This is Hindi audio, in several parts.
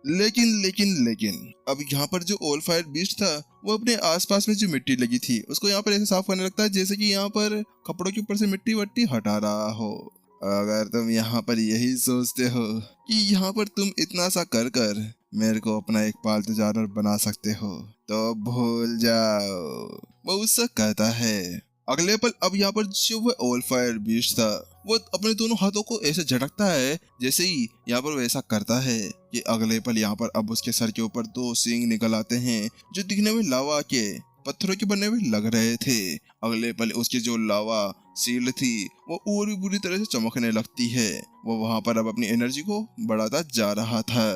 लेकिन अब यहाँ पर जो ओल फायर बीस्ट था वो अपने आसपास में जो मिट्टी लगी थी उसको यहाँ पर ऐसे साफ करने लगता है जैसे कि यहाँ पर कपड़ों के ऊपर से मिट्टी वट्टी हटा रहा हो। अगर तुम यहाँ पर यही सोचते हो कि यहाँ पर तुम इतना सा कर कर मेरे को अपना एक पालतू जानवर बना सकते हो तो भूल जाओ, वो उससे कहता है। अगले पल अब यहाँ पर जो वो ओल फायर बीस्ट था वो अपने दोनों हाथों को ऐसे झटकता है जैसे ही यहाँ पर वैसा करता है कि अगले पल यहाँ पर अब उसके सर के ऊपर दो सींग निकल आते हैं जो दिखने में लावा के पत्थरों के बने हुए लग रहे थे। अगले पल उसकी जो लावा सील थी वो और भी बुरी तरह से चमकने लगती है। वो वहां पर अब अपनी एनर्जी को बढ़ाता जा रहा था।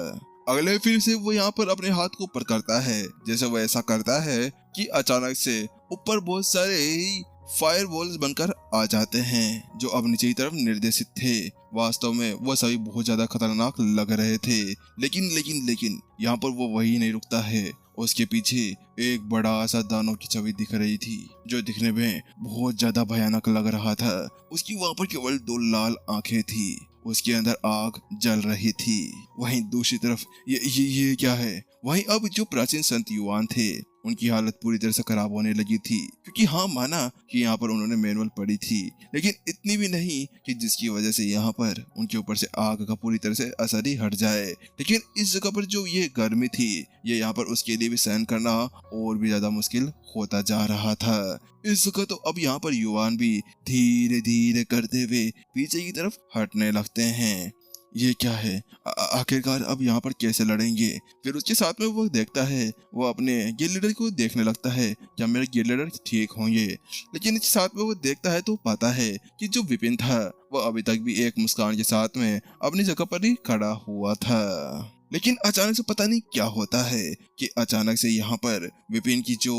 अगले फिर से वो यहाँ पर अपने हाथ को ऊपर करता है। जैसे वो ऐसा करता है कि अचानक से ऊपर बहुत सारे फायर वॉल्स बनकर आ जाते हैं जो अब नीचे की तरफ निर्देशित थे। वास्तव में वो सभी बहुत ज्यादा खतरनाक लग रहे थे। लेकिन यहाँ पर वो वही नहीं रुकता है। उसके पीछे एक बड़ा सा दानव की छवि दिख रही थी जो दिखने में बहुत ज्यादा भयानक लग रहा था। उसकी वहां पर केवल दो लाल आंखें थी। उसके अंदर आग जल रही थी। वहीं दूसरी तरफ ये क्या है? वहीं अब जो प्राचीन संत युवान थे उनकी हालत पूरी तरह से खराब होने लगी थी क्योंकि हाँ माना कि यहाँ पर उन्होंने मैनुअल पढ़ी थी लेकिन इतनी भी नहीं कि जिसकी वजह से यहाँ पर उनके ऊपर से आग का पूरी तरह से असर ही हट जाए। लेकिन इस जगह पर जो ये गर्मी थी ये यहाँ पर उसके लिए भी सहन करना और भी ज्यादा मुश्किल होता जा रहा था। इस जगह तो अब यहाँ पर युवान भी धीरे धीरे करते हुए पीछे की तरफ हटने लगते हैं। ये क्या है? आखिरकार अब यहाँ पर कैसे लड़ेंगे? फिर उसके साथ में वो देखता है, वो अपने गिल्ड लीडर को देखने लगता है क्या मेरे गिल्ड लीडर ठीक होंगे। लेकिन इसके साथ में वो देखता है तो पाता है कि जो विपिन था वो अभी तक भी एक मुस्कान के साथ में अपनी जगह पर ही खड़ा हुआ था। लेकिन अचानक से पता नहीं क्या होता है कि अचानक से यहाँ पर विपिन की जो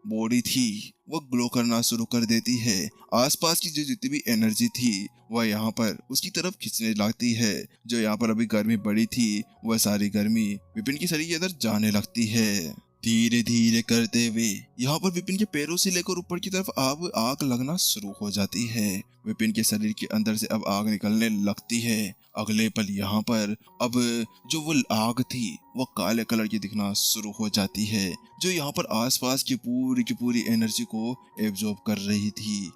बॉडी थी वो ग्लो करना शुरू कर देती है। आसपास की जो जितनी भी एनर्जी थी वह यहाँ पर उसकी तरफ खींचने लगती है। जो यहाँ पर अभी गर्मी बढ़ी थी वह सारी गर्मी विपिन की शरीर के अंदर जाने लगती है। धीरे धीरे करते हुए यहाँ पर विपिन के पैरों से लेकर ऊपर की तरफ आग लगना शुरू हो जाती है। विपिन के शरीर के अंदर से अब आग निकलने लगती है। अगले पल यहाँ पर अब जो वो आग थी वो काले कलर की दिखना शुरू हो जाती है जो यहाँ पर आसपास की पूरी एनर्जी को एब्जॉर्ब कर रही थी।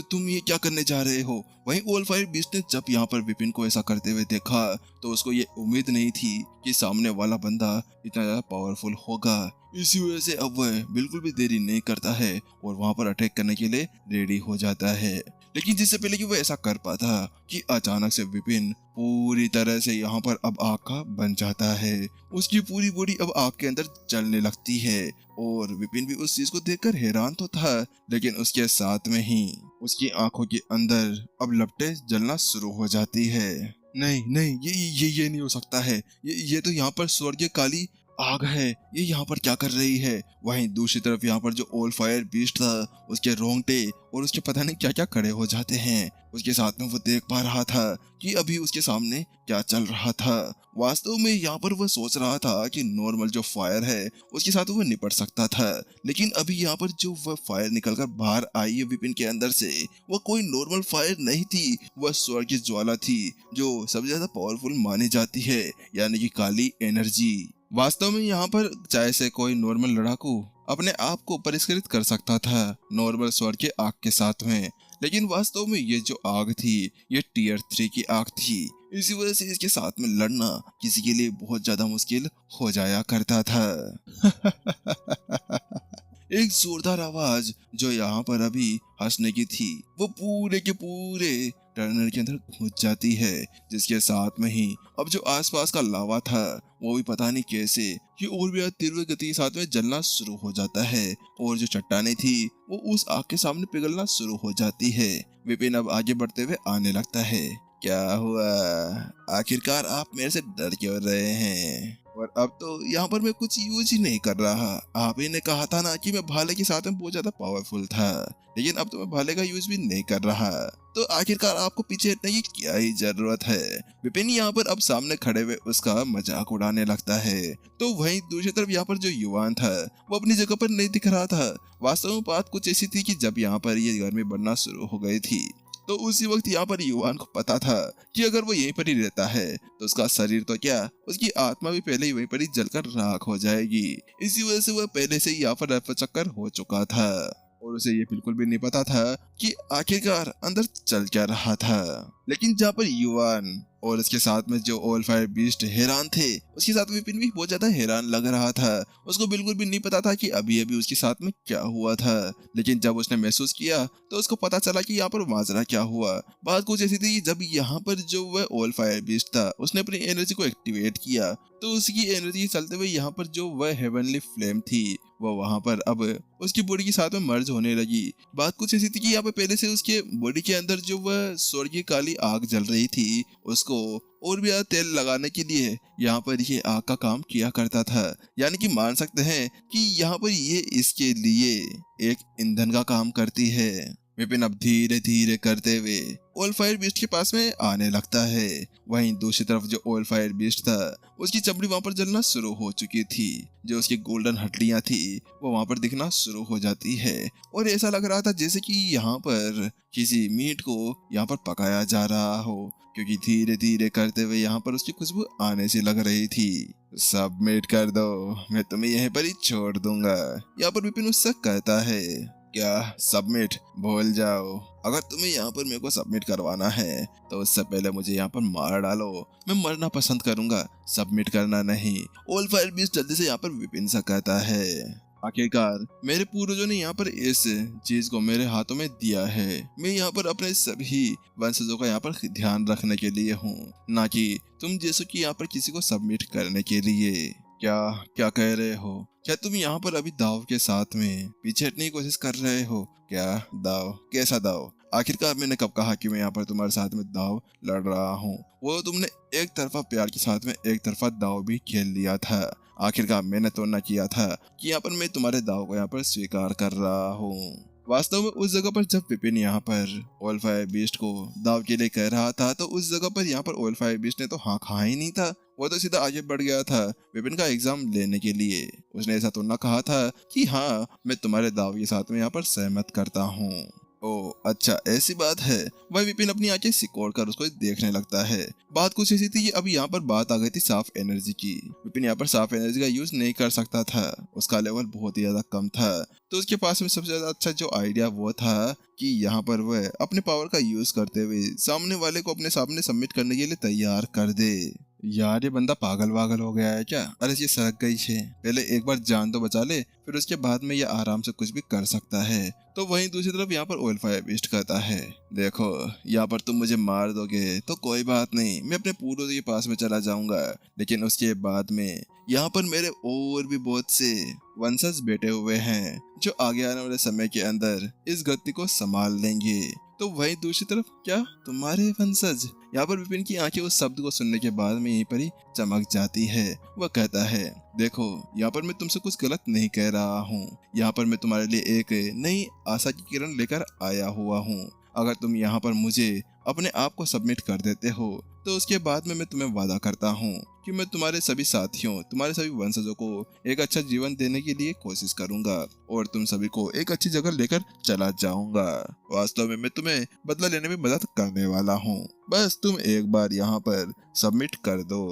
तुम ये क्या करने जा रहे हो? वहीं ओल फायर बीस्ट ने जब यहाँ पर विपिन को ऐसा करते हुए देखा तो उसको ये उम्मीद नहीं थी कि सामने वाला बंदा इतना ज्यादा पावरफुल होगा। इसी वजह से अब वह बिल्कुल भी देरी नहीं करता है और वहां पर अटैक करने के लिए रेडी हो जाता है। लेकिन जिससे पहले कि वो ऐसा कर पाता कि अचानक से विपिन पूरी तरह से यहाँ पर अब आग का बन जाता है। उसकी पूरी बॉडी अब आग के अंदर जलने लगती है और विपिन भी उस चीज को देखकर हैरान तो था लेकिन उसके साथ में ही उसकी आंखों के अंदर अब लपटें जलना शुरू हो जाती है। नहीं ये नहीं हो सकता है। ये तो यहाँ पर स्वर्गीय काली आग है। ये यहाँ पर क्या कर रही है? वहीं दूसरी तरफ यहाँ पर जो ओल फायर बीस्ट था उसके रोंगटे और उसके पता नहीं क्या क्या खड़े हो जाते हैं। उसके साथ में वो देख पा रहा था कि अभी उसके सामने क्या चल रहा था। वास्तव में यहाँ पर वह सोच रहा था कि नॉर्मल जो फायर है उसके साथ वो निपट सकता था लेकिन अभी यहाँ पर जो वह फायर निकलकर बाहर आई है विपिन के अंदर से वह कोई नॉर्मल फायर नहीं थी। वह स्वर्ग की ज्वाला थी जो सबसे ज्यादा पावरफुल मानी जाती है यानी कि काली एनर्जी। वास्तव में यहाँ पर चाहे से कोई नॉर्मल लड़ाकू अपने आप को परिष्कृत कर सकता था नॉर्मल स्वर के आग के साथ में लेकिन वास्तव में ये जो आग थी ये टियर 3 की आग थी। इसी वजह से इसके साथ में लड़ना किसी के लिए बहुत ज्यादा मुश्किल हो जाया करता था। एक जोरदार आवाज जो यहाँ पर अभी हंसने की थी वो पूरे के पूरे टनल के अंदर घुस जाती है जिसके साथ में ही अब जो आसपास का लावा था वो भी पता नहीं कैसे कि और भी तीव्र गति के साथ में जलना शुरू हो जाता है और जो चट्टाने थी वो उस आग के सामने पिघलना शुरू हो जाती है। विपिन अब आगे बढ़ते हुए आने लगता है। क्या हुआ? आखिरकार आप मेरे से डर क्यों रहे हैं? और अब तो यहाँ पर मैं कुछ यूज ही नहीं कर रहा। आप ही ने कहा था ना कि मैं भाले के साथ में बहुत ज्यादा पावरफुल था लेकिन अब तो मैं भाले का यूज भी नहीं कर रहा तो आखिरकार आपको पीछे हटने की क्या ही जरूरत है? विपिन यहाँ पर अब सामने खड़े हुए उसका मजाक उड़ाने लगता है। तो वहीं दूसरी तरफ यहाँ पर जो युवान था वो अपनी जगह पर नहीं दिख रहा था। वास्तव में बात कुछ ऐसी थी कि जब यहाँ पर ये गर्मी बढ़ना शुरू हो गई थी तो उसी वक्त यहाँ पर युवान को पता था कि अगर वो यहीं पर ही रहता है तो उसका शरीर तो क्या, उसकी आत्मा भी पहले ही वहीं पर ही जलकर राख हो जाएगी। इसी वजह से वह पहले से ही यहाँ पर रफा चक्कर हो चुका था और उसे ये बिल्कुल भी नहीं पता था कि आखिरकार अंदर चल क्या रहा था। लेकिन जहाँ पर युवान और इसके साथ में जो ऑल फायर बीस्ट हैरान थे, उसके साथ विपिन भी बहुत ज्यादा हैरान लग रहा था। उसको बिल्कुल भी नहीं पता था कि अभी अभी उसके साथ में क्या हुआ था। लेकिन जब उसने महसूस किया तो उसको पता चला कि यहाँ पर माजरा क्या हुआ। बात कुछ ऐसी थी, जब यहाँ पर जो वह ऑल फायर बीस्ट था उसने अपनी एनर्जी को एक्टिवेट किया तो उसकी एनर्जी चलते हुए यहाँ पर जो वह हेवनली फ्लेम थी वो वहां पर अब उसकी बॉडी के साथ में मर्ज होने लगी। बात कुछ ऐसी थी कि यहाँ पे पहले से उसके बॉडी के अंदर जो वह स्वर्गीय काली आग जल रही थी उसको और भी ज्यादा तेल लगाने के लिए यहाँ पर ये आग का काम किया करता था। यानी कि मान सकते हैं कि यहाँ पर ये इसके लिए एक ईंधन का काम करती है। विपिन अब धीरे धीरे करते हुए ऑल फायर बीस्ट के पास में आने लगता है। वहीं दूसरी तरफ जो ऑल फायर बीस्ट था उसकी चमड़ी वहां पर जलना शुरू हो चुकी थी। जो उसकी गोल्डन हड्डियां थी वो वहां पर दिखना शुरू हो जाती है और ऐसा लग रहा था जैसे कि यहाँ पर किसी मीट को यहाँ पर पकाया जा रहा हो, क्योंकि धीरे धीरे करते हुए यहाँ पर उसकी खुशबू आने से लग रही थी। सबमिट कर दो, मैं तुम्हें यहीं पर ही छोड़ दूंगा, यहाँ पर विपिन उससे कहता है। क्या सबमिट? भूल जाओ, अगर तुम्हें यहाँ पर मेरे को सबमिट करवाना है तो उससे पहले मुझे यहाँ पर मार डालो, मैं मरना पसंद करूंगा, सबमिट करना नहीं। ऑल फायर बीस्ट जल्दी से यहाँ पर विपिन सा कहता है। आखिरकार मेरे पूर्वजों ने यहाँ पर इस चीज को मेरे हाथों में दिया है। मैं यहाँ पर अपने सभी वंशजों का यहाँ पर ध्यान रखने के लिए हूँ, ना कि तुम जैसो कि यहाँ पर किसी को सबमिट करने के लिए। क्या क्या कह रहे हो? क्या तुम यहाँ पर अभी दाव के साथ में पीछे हटने की कोशिश कर रहे हो? क्या दाव? कैसा दाव? आखिरकार मैंने कब कहा कि मैं यहाँ पर तुम्हारे साथ में दाव लड़ रहा हूँ? वो तुमने एक तरफा प्यार के साथ में एक तरफा दाव भी खेल लिया था। आखिरकार मैंने तो न किया था कि यहाँ पर मैं तुम्हारे दाव को यहाँ पर स्वीकार कर रहा हूँ। वास्तव में उस जगह पर जब विपिन यहाँ पर ऑल फायर बीस्ट को दाव के लिए कह रहा था तो उस जगह पर यहाँ पर ऑल फायर बीस्ट ने तो हाँ कहा ही नहीं था। वो तो सीधा आगे बढ़ गया था विपिन का एग्जाम लेने के लिए। उसने ऐसा तो ना कहा था कि हाँ मैं तुम्हारे दाव के साथ में यहाँ पर सहमत करता हूँ। ओ अच्छा ऐसी बात है। वह विपिन अपनी आंखें सिकोड़ कर उसको देखने लगता है। बात कुछ ऐसी थी कि अभी यहाँ पर बात आ गई थी साफ एनर्जी की। विपिन यहाँ पर साफ एनर्जी का यूज नहीं कर सकता था, उसका लेवल बहुत ही ज्यादा कम था। तो उसके पास में सबसे ज्यादा अच्छा जो आइडिया वो था कि यहाँ पर वह अपने पावर का यूज करते हुए सामने वाले को अपने सामने सबमिट करने के लिए तैयार कर दे। यार ये बंदा पागल वागल हो गया है क्या? अरे ये सड़क गई है, पहले एक बार जान तो बचा ले, फिर उसके बाद में ये आराम से कुछ भी कर सकता है। तो वहीं दूसरी तरफ यहाँ पर ऑल फायर बीस्ट कहता है, देखो यहाँ पर तुम मुझे मार दोगे तो कोई बात नहीं, मैं अपने पूर्वजों के पास में चला जाऊंगा, लेकिन उसके बाद में यहाँ पर मेरे और भी बहुत से वंशज बैठे हुए हैं जो आगे आने वाले समय के अंदर इस गति को संभाल लेंगे। तो वहीं दूसरी तरफ क्या तुम्हारे वंशज? यहाँ पर विपिन की आंखें उस शब्द को सुनने के बाद में यहीं पर ही चमक जाती है। वह कहता है, देखो यहाँ पर मैं तुमसे कुछ गलत नहीं कह रहा हूँ, यहाँ पर मैं तुम्हारे लिए एक नई आशा की किरण लेकर आया हुआ हूँ। अगर तुम यहाँ पर मुझे अपने आप को सबमिट कर देते हो तो उसके बाद में मैं तुम्हें वादा करता हूँ कि मैं तुम्हारे सभी साथियों, तुम्हारे सभी वंशजों को एक अच्छा जीवन देने के लिए कोशिश करूंगा और तुम सभी को एक अच्छी जगह लेकर चला जाऊंगा। वास्तव में मैं तुम्हें बदला लेने में मदद करने वाला हूँ, बस तुम एक बार यहाँ पर सबमिट कर दो,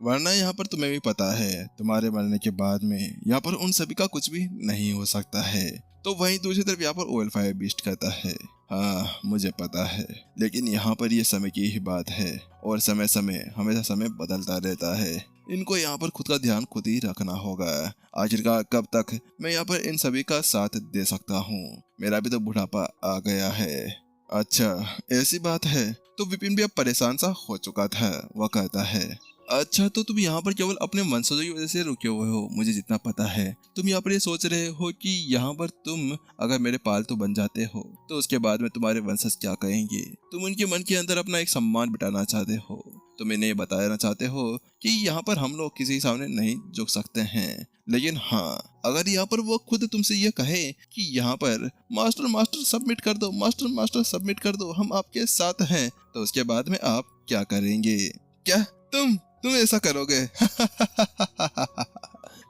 वरना यहाँ पर तुम्हें भी पता है तुम्हारे मरने के बाद में यहाँ पर उन सभी का कुछ भी नहीं हो सकता है। तो वहीं दूसरी तरफ यहाँ पर ऑल फायर बीस्ट कहता है, हाँ मुझे पता है, लेकिन यहाँ पर ये समय की ही बात है और समय समय हमेशा समय बदलता रहता है। इनको यहाँ पर खुद का ध्यान खुद ही रखना होगा। आखिरकार कब तक मैं यहाँ पर इन सभी का साथ दे सकता हूँ? मेरा भी तो बुढ़ापा आ गया है। अच्छा ऐसी बात है। तो विपिन भी अब परेशान सा हो चुका था। वह कहता है, अच्छा तो तुम यहाँ पर केवल अपने वंशजों की वजह से रुके हुए हो, मुझे जितना पता है। तुम यहाँ पर ये सोच रहे हो कि यहाँ पर तुम अगर मेरे पालतू बन जाते हो तो उसके बाद में तुम्हारे वंशज क्या कहेंगे। तुम उनके मन के अंदर अपना एक सम्मान बिठाना चाहते हो। तुम इन्हें बताना चाहते हो कि यहाँ पर हम लोग किसी के सामने नहीं झुक सकते हैं। लेकिन हाँ, अगर यहाँ पर वो खुद तुमसे ये कहे कि यहाँ पर मास्टर मास्टर सबमिट कर दो, मास्टर मास्टर सबमिट कर दो, हम आपके साथ हैं, तो उसके बाद में आप क्या करेंगे? क्या तुम ऐसा करोगे?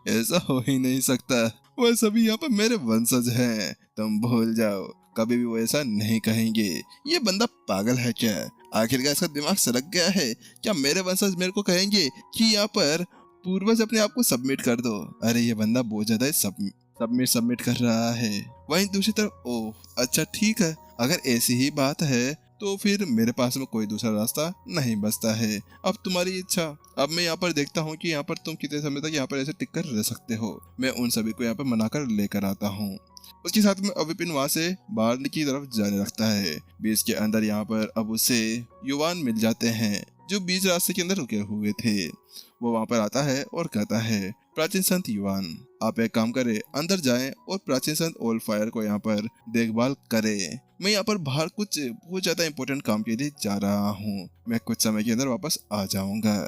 ऐसा हो ही नहीं सकता, वह सभी यहाँ पर मेरे वंशज हैं, तुम भूल जाओ। कभी भी वो ऐसा नहीं कहेंगे। ये बंदा पागल है क्या? आखिरकार इसका दिमाग सड़क गया है क्या? मेरे वंशज मेरे को कहेंगे कि यहाँ पर पूर्वज अपने आप को सबमिट कर दो। अरे ये बंदा बहुत ज्यादा सबमिट कर रहा है। वहीं दूसरी तरफ ओह अच्छा ठीक है, अगर ऐसी ही बात है तो फिर मेरे पास में कोई दूसरा रास्ता नहीं बचता है। अब तुम्हारी इच्छा। अब मैं यहाँ पर देखता हूँ कि यहाँ पर तुम कितने समय तक यहाँ पर ऐसे टिक कर रह सकते हो। मैं उन सभी को यहाँ पर मनाकर लेकर आता हूँ। उसके साथ में अविपिन वहां से बाहर की तरफ जाने लगता है। बीच के अंदर यहाँ पर अब उसे युवान मिल जाते हैं जो बीच रास्ते के अंदर रुके हुए थे। वो वहां पर आता है और कहता है, प्राचीन संत युवान, आप एक काम करें, अंदर जाएं और प्राचीन संत ओल फायर को यहाँ पर देखभाल करें। मैं यहाँ पर बाहर कुछ बहुत ज्यादा इंपॉर्टेंट काम के लिए जा रहा हूँ। मैं कुछ समय के अंदर वापस आ जाऊंगा।